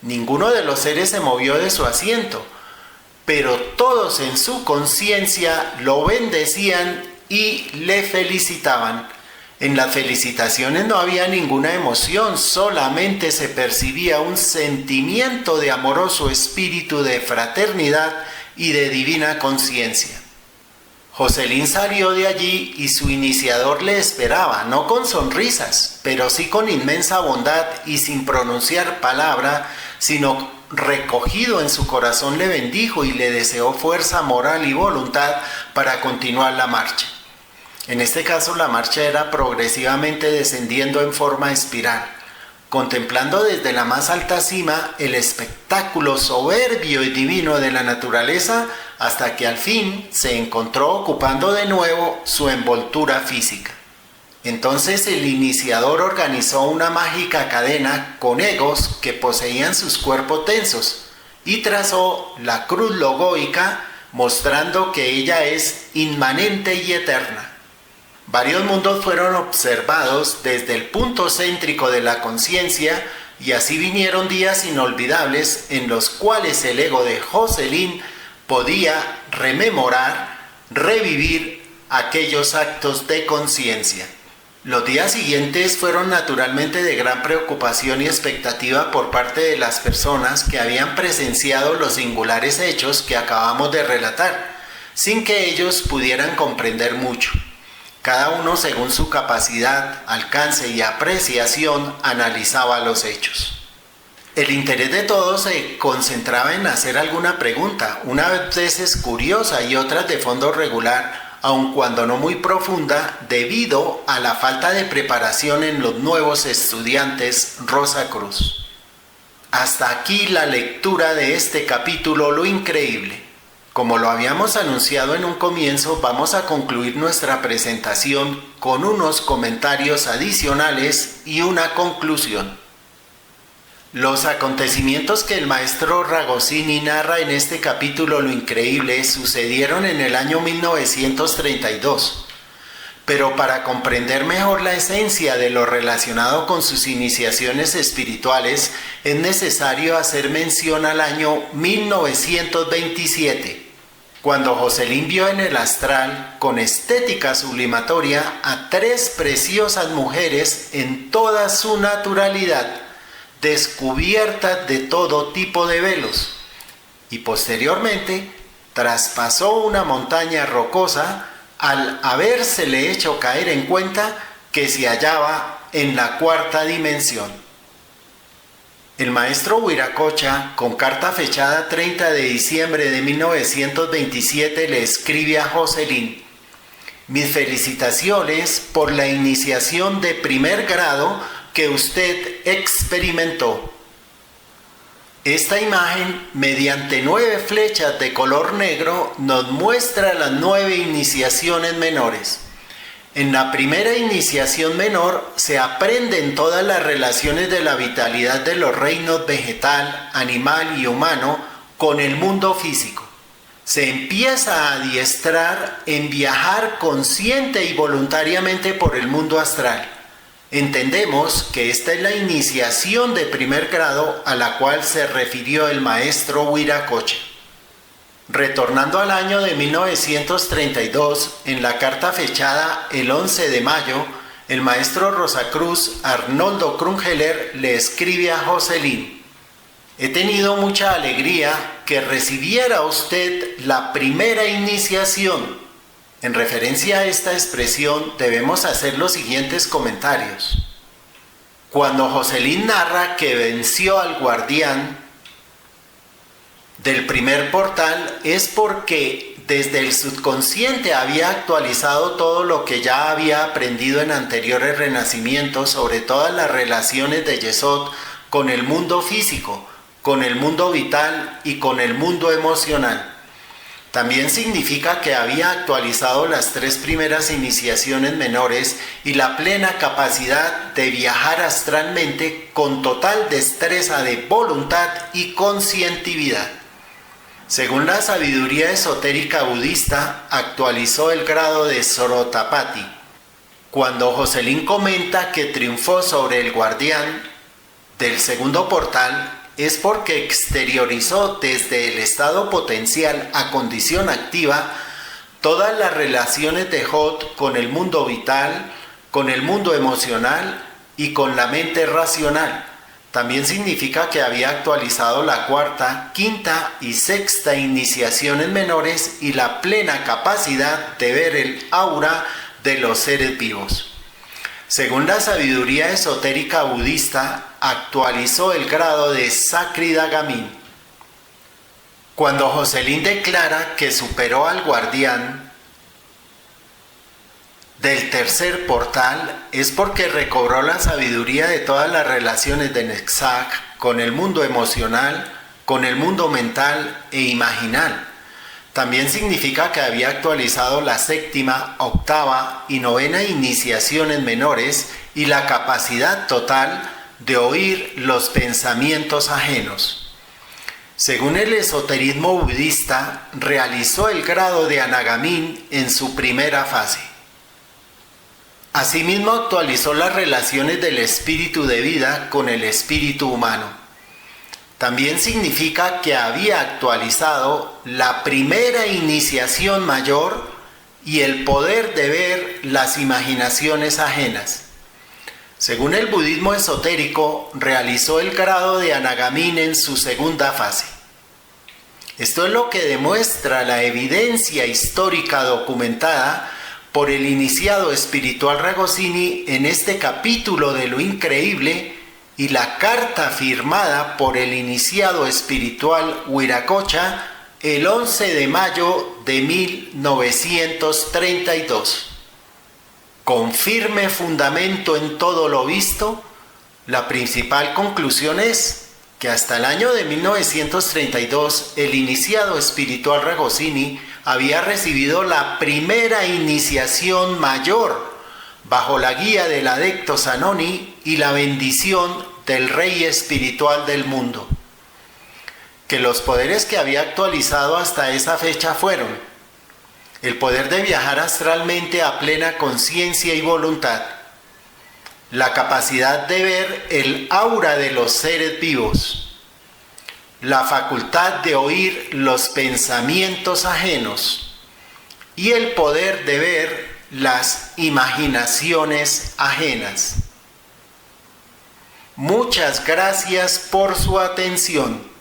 Ninguno de los seres se movió de su asiento, pero todos en su conciencia lo bendecían y le felicitaban. En las felicitaciones no había ninguna emoción, solamente se percibía un sentimiento de amoroso espíritu de fraternidad y de divina conciencia. Jocelyn salió de allí y su iniciador le esperaba, no con sonrisas, pero sí con inmensa bondad y sin pronunciar palabra, sino recogido en su corazón le bendijo y le deseó fuerza moral y voluntad para continuar la marcha. En este caso la marcha era progresivamente descendiendo en forma espiral, contemplando desde la más alta cima el espectáculo soberbio y divino de la naturaleza hasta que al fin se encontró ocupando de nuevo su envoltura física. Entonces el iniciador organizó una mágica cadena con egos que poseían sus cuerpos tensos y trazó la cruz logoica mostrando que ella es inmanente y eterna. Varios mundos fueron observados desde el punto céntrico de la conciencia y así vinieron días inolvidables en los cuales el ego de Jocelyn podía rememorar, revivir aquellos actos de conciencia. Los días siguientes fueron naturalmente de gran preocupación y expectativa por parte de las personas que habían presenciado los singulares hechos que acabamos de relatar, sin que ellos pudieran comprender mucho. Cada uno, según su capacidad, alcance y apreciación, analizaba los hechos. El interés de todos se concentraba en hacer alguna pregunta, unas veces curiosa y otras de fondo regular, aun cuando no muy profunda, debido a la falta de preparación en los nuevos estudiantes Rosa Cruz. Hasta aquí la lectura de este capítulo Lo Increíble. Como lo habíamos anunciado en un comienzo, vamos a concluir nuestra presentación con unos comentarios adicionales y una conclusión. Los acontecimientos que el maestro Ragosini narra en este capítulo Lo Increíble sucedieron en el año 1932. Pero para comprender mejor la esencia de lo relacionado con sus iniciaciones espirituales, es necesario hacer mención al año 1927. Cuando Jocelyn vio en el astral, con estética sublimatoria, a 3 preciosas mujeres en toda su naturalidad, descubiertas de todo tipo de velos, y posteriormente traspasó una montaña rocosa al habérsele hecho caer en cuenta que se hallaba en la 4ª dimensión. El maestro Wiracocha, con carta fechada 30 de diciembre de 1927, le escribe a Jocelyn: mis felicitaciones por la iniciación de primer grado que usted experimentó. Esta imagen, mediante 9 flechas de color negro, nos muestra las 9 iniciaciones menores. En la primera iniciación menor se aprenden todas las relaciones de la vitalidad de los reinos vegetal, animal y humano con el mundo físico. Se empieza a adiestrar en viajar consciente y voluntariamente por el mundo astral. Entendemos que esta es la iniciación de primer grado a la cual se refirió el maestro Wiracocha. Retornando al año de 1932, en la carta fechada el 11 de mayo, el maestro Rosacruz Arnoldo Krungeler le escribe a Jocelyn: he tenido mucha alegría que recibiera usted la primera iniciación. En referencia a esta expresión debemos hacer los siguientes comentarios. Cuando Jocelyn narra que venció al guardián del primer portal, es porque desde el subconsciente había actualizado todo lo que ya había aprendido en anteriores renacimientos sobre todas las relaciones de Yesod con el mundo físico, con el mundo vital y con el mundo emocional. También significa que había actualizado las 3 primeras iniciaciones menores y la plena capacidad de viajar astralmente con total destreza de voluntad y conscientividad. Según la sabiduría esotérica budista, actualizó el grado de Sorotapati. Cuando Jocelyn comenta que triunfó sobre el guardián del segundo portal, es porque exteriorizó desde el estado potencial a condición activa todas las relaciones de Hot con el mundo vital, con el mundo emocional y con la mente racional. También significa que había actualizado la 4ª, 5ª y 6ª iniciaciones menores y la plena capacidad de ver el aura de los seres vivos. Según la sabiduría esotérica budista, actualizó el grado de Sakridagamin. Cuando Jocelyn declara que superó al guardián del tercer portal, es porque recobró la sabiduría de todas las relaciones de Nexac con el mundo emocional, con el mundo mental e imaginal. También significa que había actualizado la 7ª, 8ª y 9ª iniciaciones menores y la capacidad total de oír los pensamientos ajenos. Según el esoterismo budista, realizó el grado de Anagamin en su primera fase. Asimismo, actualizó las relaciones del espíritu de vida con el espíritu humano. También significa que había actualizado la primera iniciación mayor y el poder de ver las imaginaciones ajenas. Según el budismo esotérico, realizó el grado de Anagamin en su segunda fase. Esto es lo que demuestra la evidencia histórica documentada por el iniciado espiritual Ragosini en este capítulo de lo increíble y la carta firmada por el iniciado espiritual Wiracocha el 11 de mayo de 1932. Con firme fundamento en todo lo visto, la principal conclusión es que hasta el año de 1932 el iniciado espiritual Ragosini había recibido la primera iniciación mayor bajo la guía del adepto Zanoni y la bendición del Rey espiritual del mundo. Que los poderes que había actualizado hasta esa fecha fueron el poder de viajar astralmente a plena conciencia y voluntad, la capacidad de ver el aura de los seres vivos, la facultad de oír los pensamientos ajenos y el poder de ver las imaginaciones ajenas. Muchas gracias por su atención.